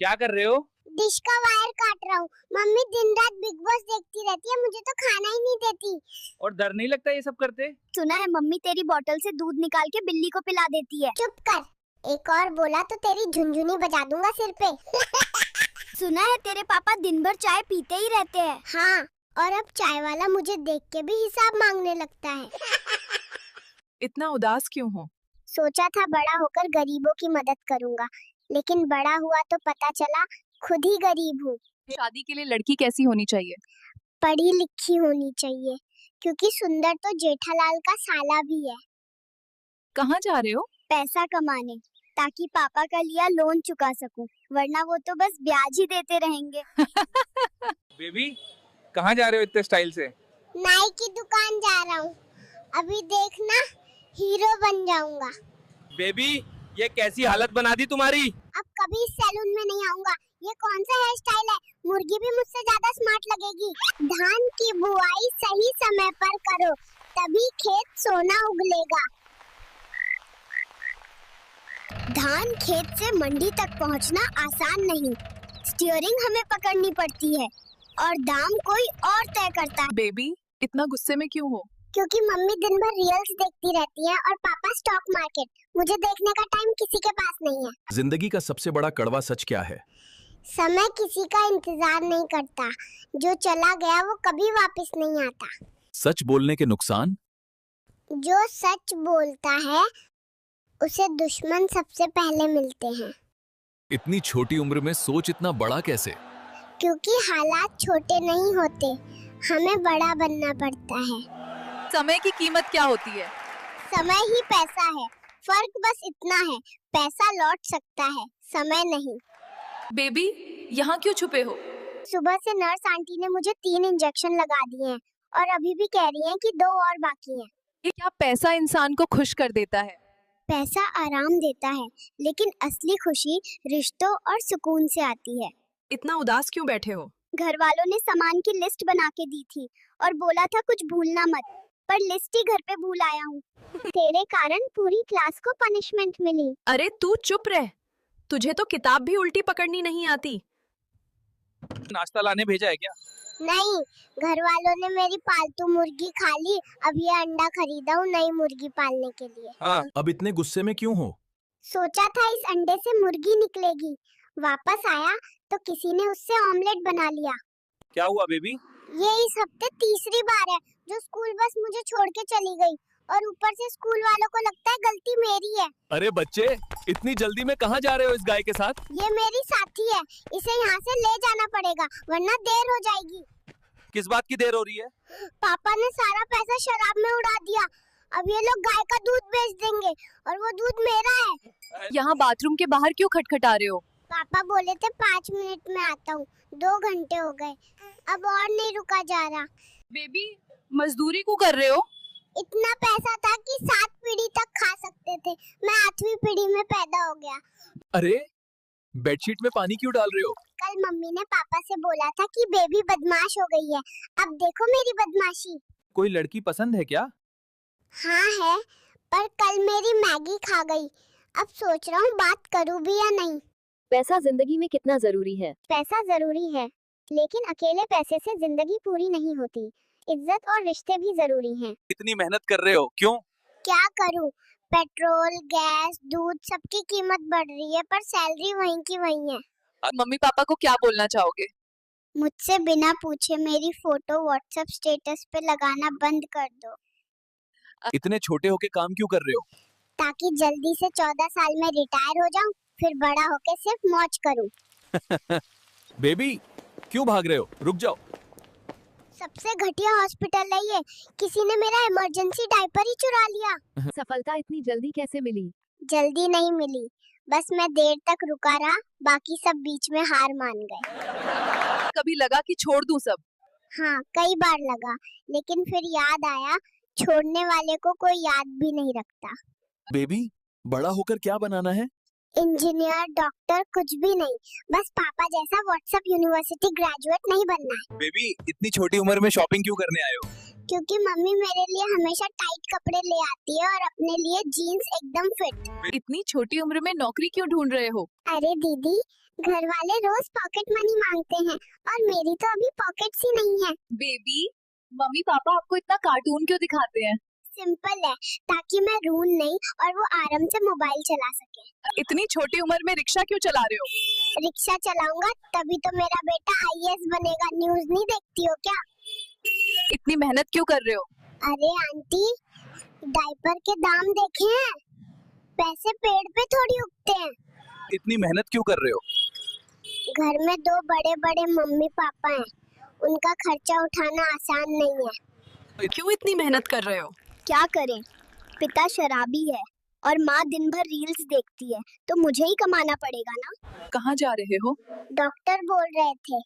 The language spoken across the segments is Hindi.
क्या कर रहे हो? डिश का वायर काट रहा हूँ। मम्मी दिन रात बिग बॉस देखती रहती है, मुझे तो खाना ही नहीं देती। और डर नहीं लगता ये सब करते? सुना है मम्मी तेरी बोतल से दूध निकाल के बिल्ली को पिला देती है। चुप कर, एक और बोला तो तेरी झुनझुनी बजा दूंगा सिर पे। सुना है तेरे पापा दिन भर चाय पीते ही रहते हैं। हाँ, और अब चाय वाला मुझे देख के भी हिसाब मांगने लगता है। इतना उदास क्यों हो? सोचा था बड़ा होकर गरीबों की मदद करूंगा, लेकिन बड़ा हुआ तो पता चला खुद ही गरीब हूँ। शादी के लिए लड़की कैसी होनी चाहिए? पढ़ी लिखी होनी चाहिए, क्योंकि सुंदर तो जेठालाल का साला भी है। कहाँ जा रहे हो? पैसा कमाने, ताकि पापा का लिया लोन चुका सकूं, वरना वो तो बस ब्याज ही देते रहेंगे। बेबी कहाँ जा रहे हो इतने स्टाइल से? नाई की दुकान जा रहा हूँ, अभी देखना हीरो बन जाऊंगा। बेबी ये कैसी हालत बना दी तुम्हारी? अब कभी इस सैलून में नहीं आऊंगा। ये कौन सा हेयर स्टाइल है? मुर्गी भी मुझसे ज्यादा स्मार्ट लगेगी। धान की बुआई सही समय पर करो, तभी खेत सोना उगलेगा। धान खेत से मंडी तक पहुंचना आसान नहीं, स्टीयरिंग हमें पकड़नी पड़ती है और दाम कोई और तय करता है। बेबी इतना गुस्से में क्यों हो? क्योंकि मम्मी दिन भर रील्स देखती रहती है और पापा स्टॉक मार्केट। मुझे देखने का टाइम किसी के पास नहीं है। जिंदगी का सबसे बड़ा कड़वा सच क्या है? समय किसी का इंतजार नहीं करता, जो चला गया वो कभी वापस नहीं आता। सच बोलने के नुकसान? जो सच बोलता है उसे दुश्मन सबसे पहले मिलते हैं। इतनी छोटी उम्र में सोच इतना बड़ा कैसे? क्योंकि हालात छोटे नहीं होते, हमें बड़ा बनना पड़ता है। समय की कीमत क्या होती है? समय ही पैसा है, फर्क बस इतना है, पैसा लौट सकता है, समय नहीं। बेबी यहाँ क्यों छुपे हो? सुबह से नर्स आंटी ने मुझे 3 इंजेक्शन लगा दिए हैं और अभी भी कह रही हैं कि 2 और बाकी हैं। ये क्या पैसा इंसान को खुश कर देता है? पैसा आराम देता है, लेकिन असली खुशी रिश्तों और सुकून से आती है। इतना उदास क्यों बैठे हो? घर वालों ने सामान की लिस्ट बना के दी थी और बोला था कुछ भूलना मत, पर लिस्ट ही घर पे भूल आया हूँ। तेरे कारण पूरी क्लास को पनिशमेंट मिली। अरे तू चुप रह, तुझे तो किताब भी उल्टी पकड़नी नहीं आती। नाश्ता लाने भेजा है क्या? नहीं, घर वालों ने मेरी पालतू मुर्गी खा ली। अब ये अंडा खरीदा हूँ नई मुर्गी पालने के लिए। हाँ, अब इतने गुस्से में क्यों हो? सोचा था इस अंडे से मुर्गी निकलेगी, वापस आया तो किसी ने उससे ऑमलेट बना लिया। क्या हुआ बेबी? ये इस हफ्ते तीसरी बार है जो स्कूल बस मुझे छोड़ के चली गई, और ऊपर से स्कूल वालों को लगता है गलती मेरी है। अरे बच्चे, इतनी जल्दी में कहाँ जा रहे हो इस गाय के साथ? ये मेरी साथी है, इसे यहाँ से ले जाना पड़ेगा वरना देर हो जाएगी। किस बात की देर हो रही है? पापा ने सारा पैसा शराब में उड़ा दिया। अब ये लोग गाय का दूध बेच देंगे और वो दूध मेरा है। यहाँ बाथरूम के बाहर क्यों खटखटा रहे हो? पापा बोले थे 5 मिनट में आता हूँ, 2 घंटे हो गए, अब और नहीं रुका जा रहा। बेबी मजदूरी क्यों कर रहे हो? इतना पैसा था कि 7 पीढ़ी तक खा सकते थे, मैं 8वीं पीढ़ी में पैदा हो गया। अरे बेडशीट में पानी क्यों डाल रहे हो? कल मम्मी ने पापा से बोला था कि बेबी बदमाश हो गई है, अब देखो मेरी बदमाशी। कोई लड़की पसंद है क्या? हाँ है, पर कल मेरी मैगी खा गई। अब सोच रहा हूँ बात करूँ भी या नहीं। पैसा जिंदगी में कितना जरूरी है? पैसा जरूरी है, लेकिन अकेले पैसे से जिंदगी पूरी नहीं होती। इज्जत और रिश्ते भी जरूरी हैं। इतनी मेहनत कर रहे हो क्यों? क्या करूँ, पेट्रोल, गैस, दूध सबकी कीमत बढ़ रही है, पर सैलरी वहीं की वहीं है। मम्मी पापा को क्या बोलना चाहोगे? मुझसे बिना पूछे मेरी फोटो व्हाट्सएप स्टेटस पे लगाना बंद कर दो। इतने छोटे होके काम क्यों कर रहे हो? ताकि जल्दी से 14 साल में रिटायर हो जाऊं, फिर बड़ा होके सिर्फ मौज करूं। बेबी क्यों भाग रहे हो? रुक जाओ। सबसे घटिया हॉस्पिटल है ये, किसी ने मेरा इमरजेंसी डायपर ही चुरा लिया। सफलता इतनी जल्दी कैसे मिली? जल्दी नहीं मिली, बस मैं देर तक रुका रहा, बाकी सब बीच में हार मान गए। कभी लगा कि छोड़ दूं सब? हाँ, कई बार लगा, लेकिन फिर याद आया छोड़ने वाले को कोई याद भी नहीं रखता। बेबी बड़ा होकर क्या बनाना है? इंजीनियर, डॉक्टर, कुछ भी नहीं, बस पापा जैसा व्हाट्सएप यूनिवर्सिटी ग्रेजुएट नहीं बनना है। बेबी इतनी छोटी उम्र में शॉपिंग क्यों करने आए हो? क्योंकि मम्मी मेरे लिए हमेशा टाइट कपड़े ले आती है और अपने लिए जीन्स एकदम फिट। इतनी छोटी उम्र में नौकरी क्यों ढूंढ रहे हो? अरे दीदी, घर वाले रोज पॉकेट मनी मांगते हैं और मेरी तो अभी पॉकेट्स ही नहीं है। बेबी, मम्मी पापा आपको इतना कार्टून क्यों दिखाते हैं? सिंपल है, ताकि मैं रून नहीं और वो आराम से मोबाइल चला सके। इतनी छोटी उम्र में रिक्शा क्यों चला रहे हो? रिक्शा चलाऊंगा तभी तो मेरा बेटा आईएएस बनेगा। न्यूज़ नहीं देखती हो क्या? इतनी मेहनत क्यों कर रहे हो? अरे आंटी, डायपर के दाम देखे हैं? पैसे पेड़ पे थोड़ी उगते हैं। इतनी मेहनत क्यों कर रहे हो? घर में दो बड़े बड़े मम्मी पापा हैं, उनका खर्चा उठाना आसान नहीं है। क्यों इतनी मेहनत कर रहे हो? क्या करें, पिता शराबी है और माँ दिन भर रील्स देखती है, तो मुझे ही कमाना पड़ेगा ना। कहाँ जा रहे हो? डॉक्टर बोल रहे थे,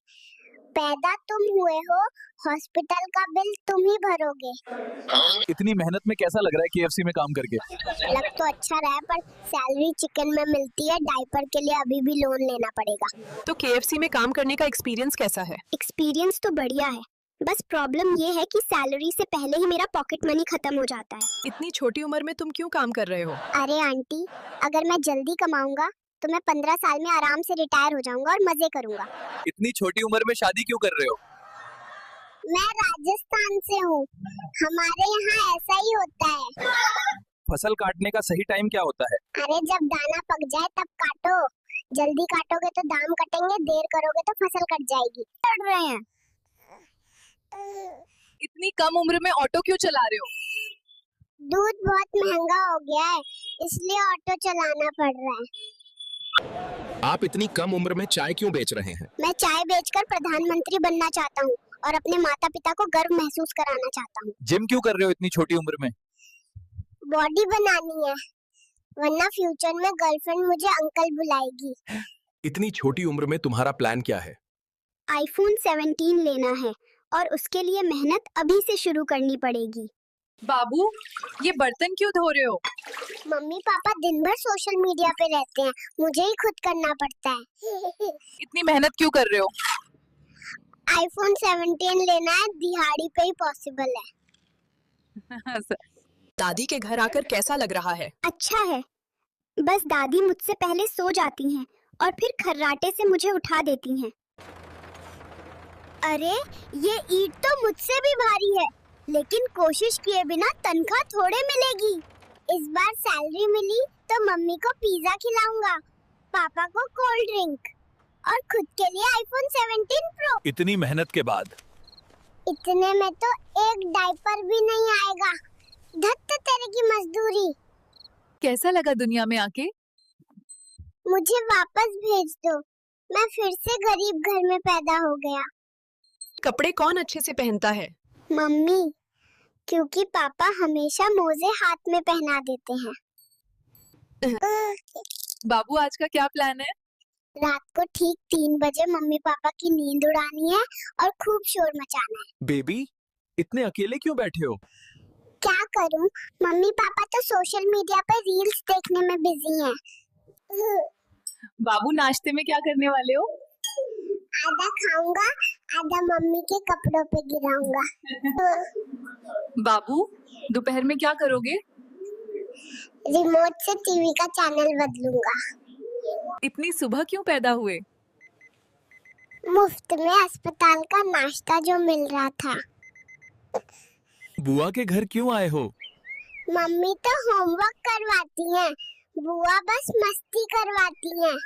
पैदा तुम हुए हो, हॉस्पिटल का बिल तुम ही भरोगे। इतनी मेहनत में कैसा लग रहा है केएफसी में काम करके? लग तो अच्छा रहा है, पर सैलरी चिकन में मिलती है। डायपर के लिए अभी भी लोन लेना पड़ेगा। तो केएफसी में काम करने का एक्सपीरियंस कैसा है? एक्सपीरियंस तो बढ़िया है, बस प्रॉब्लम ये है कि सैलरी से पहले ही मेरा पॉकेट मनी खत्म हो जाता है। इतनी छोटी उम्र में तुम क्यों काम कर रहे हो? अरे आंटी, अगर मैं जल्दी कमाऊंगा तो मैं 15 साल में आराम से रिटायर हो जाऊंगा और मजे करूंगा। इतनी छोटी उम्र में शादी क्यों कर रहे हो? मैं राजस्थान से हूँ, हमारे यहाँ ऐसा ही होता है। फसल काटने का सही टाइम क्या होता है? अरे जब दाना पक जाए तब काटो। जल्दी काटोगे तो दाम कटेंगे, देर करोगे तो फसल कट जाएगी। कर रहे हैं। इतनी कम उम्र में ऑटो क्यों चला रहे हो? दूध बहुत महंगा हो गया है, इसलिए ऑटो चलाना पड़ रहा है। आप इतनी कम उम्र में चाय क्यों बेच रहे हैं? मैं चाय बेचकर प्रधानमंत्री बनना चाहता हूँ और अपने माता पिता को गर्व महसूस कराना चाहता हूँ। जिम क्यों कर रहे हो इतनी छोटी उम्र में? बॉडी बनानी है, वरना फ्यूचर में गर्लफ्रेंड मुझे अंकल बुलाएगी। इतनी छोटी उम्र में तुम्हारा प्लान क्या है? आईफोन 17 लेना है और उसके लिए मेहनत अभी से शुरू करनी पड़ेगी। बाबू, ये बर्तन क्यों धो रहे हो? मम्मी पापा दिन भर सोशल मीडिया पे रहते हैं, मुझे ही खुद करना पड़ता है। इतनी मेहनत क्यों कर रहे हो? आईफोन 17 लेना है, दिहाड़ी पे ही पॉसिबल है। दादी के घर आकर कैसा लग रहा है? अच्छा है, बस दादी मुझसे पहले सो जाती हैं और फिर खर्राटे से मुझे उठा देती हैं। अरे ये ईंट तो मुझसे भी भारी है, लेकिन कोशिश किए बिना तनख्वाह थोड़े मिलेगी। इस बार सैलरी मिली तो मम्मी को पिज्जा खिलाऊंगा, पापा को कोल्ड ड्रिंक और खुद के लिए आईफोन 17 प्रो। इतनी मेहनत के बाद? इतने में तो एक डायपर भी नहीं आएगा। धत्त तेरे की मजदूरी। कैसा लगा दुनिया में आके? मुझे वापस भेज दो, मैं फिर से गरीब घर में पैदा हो गया। कपड़े कौन अच्छे से पहनता है? मम्मी, क्योंकि पापा हमेशा मोजे हाथ में पहना देते हैं। बाबू, आज का क्या प्लान है? रात को ठीक 3 बजे मम्मी पापा की नींद उड़ानी है और खूब शोर मचाना है। बेबी, इतने अकेले क्यों बैठे हो? क्या करूं, मम्मी पापा तो सोशल मीडिया पर रील्स देखने में बिजी हैं। बाबू, नाश्ते में क्या करने वाले हो? आधा खाऊंगा, आधा मम्मी के कपड़ों पे गिराऊंगा। बाबू, दोपहर में क्या करोगे? रिमोट से टीवी का चैनल बदलूंगा। इतनी सुबह क्यों पैदा हुए? मुफ्त में अस्पताल का नाश्ता जो मिल रहा था। बुआ के घर क्यों आए हो? मम्मी तो होमवर्क करवाती हैं, बुआ बस मस्ती करवाती हैं।